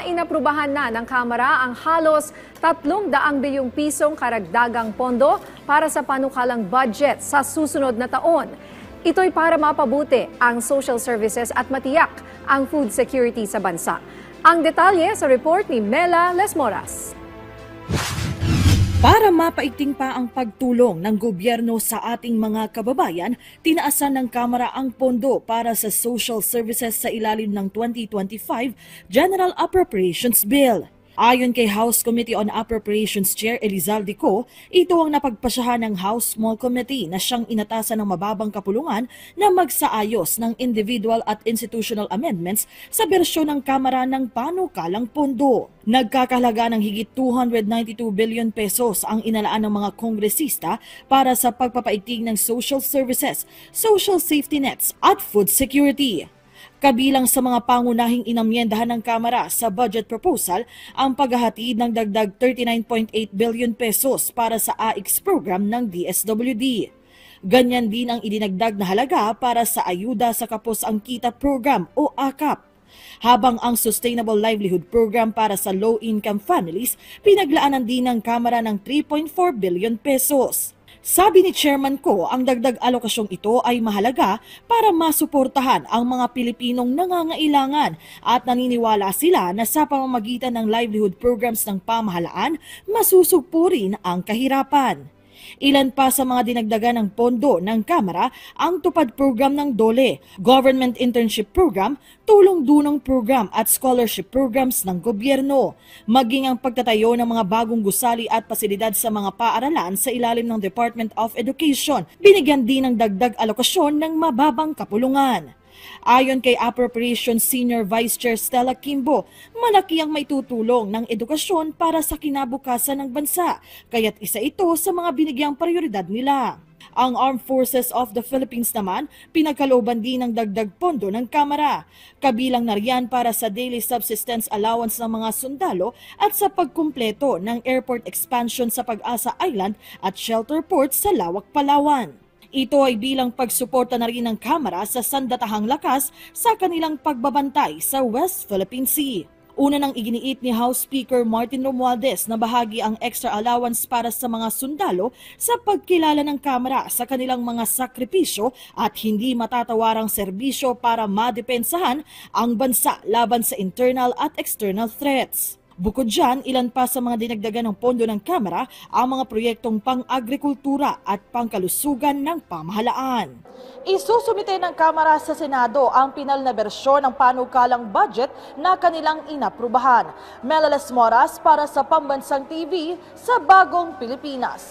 inaprubahan na ng Kamara ang halos 300 bilyong pisong karagdagang pondo para sa panukalang budget sa susunod na taon. Ito'y para mapabuti ang social services at matiyak ang food security sa bansa. Ang detalye sa report ni Mela Lesmoras. Para mapaigting pa ang pagtulong ng gobyerno sa ating mga kababayan, tinaasan ng Kamara ang pondo para sa social services sa ilalim ng 2025 General Appropriations Bill. Ayon kay House Committee on Appropriations Chair Elizalde Co, ito ang napagpasyahan ng House Small Committee na siyang inatasan ng mababang kapulungan na magsaayos ng individual at institutional amendments sa bersyon ng Kamara ng panukalang pondo. Nagkakahalaga ng higit 292 billion pesos ang inalaan ng mga kongresista para sa pagpapaigting ng social services, social safety nets at food security. Kabilang sa mga pangunahing inamyendahan ng Kamara sa budget proposal ang paghahatid ng dagdag 39.8 billion pesos para sa AICS program ng DSWD. Ganyan din ang idinagdag na halaga para sa Ayuda sa Kapos ang Kita program o AKAP. Habang ang Sustainable Livelihood Program para sa low-income families, pinaglaanan din ng Kamara ng 3.4 billion pesos. Sabi ni Chairman Ko, ang dagdag alokasyong ito ay mahalaga para masuportahan ang mga Pilipinong nangangailangan at naniniwala sila na sa pamamagitan ng livelihood programs ng pamahalaan, masusugpo rin ang kahirapan. Ilan pa sa mga dinagdagan ng pondo ng Kamara ang tupad program ng DOLE, Government Internship Program, tulong-dunong program at scholarship programs ng gobyerno, maging ang pagtatayo ng mga bagong gusali at pasilidad sa mga paaralan sa ilalim ng Department of Education, binigyan din ng dagdag alokasyon ng mababang kapulungan. Ayon kay Appropriations Senior Vice Chair Stella Kimbo, malaki ang maitutulong ng edukasyon para sa kinabukasan ng bansa, kaya't isa ito sa mga binigyang prioridad nila. Ang Armed Forces of the Philippines naman, pinagkalooban din ng dagdag pondo ng Kamara. Kabilang na riyan para sa daily subsistence allowance ng mga sundalo at sa pagkumpleto ng airport expansion sa Pag-asa Island at shelter port sa Lawak, Palawan. Ito ay bilang pagsuporta na rin ng Kamara sa sandatahang lakas sa kanilang pagbabantay sa West Philippine Sea. Una nang iginiit ni House Speaker Martin Romualdez na bahagi ang extra allowance para sa mga sundalo sa pagkilala ng Kamara sa kanilang mga sakripisyo at hindi matatawarang serbisyo para madepensahan ang bansa laban sa internal at external threats. Bukod dyan, ilan pa sa mga dinagdagan ng pondo ng Kamara ang mga proyektong pang-agrikultura at pangkalusugan ng pamahalaan. Isusumite ng Kamara sa Senado ang pinal na bersyon ng panukalang budget na kanilang inaprubahan. Mela Lesmoras para sa Pambansang TV sa Bagong Pilipinas.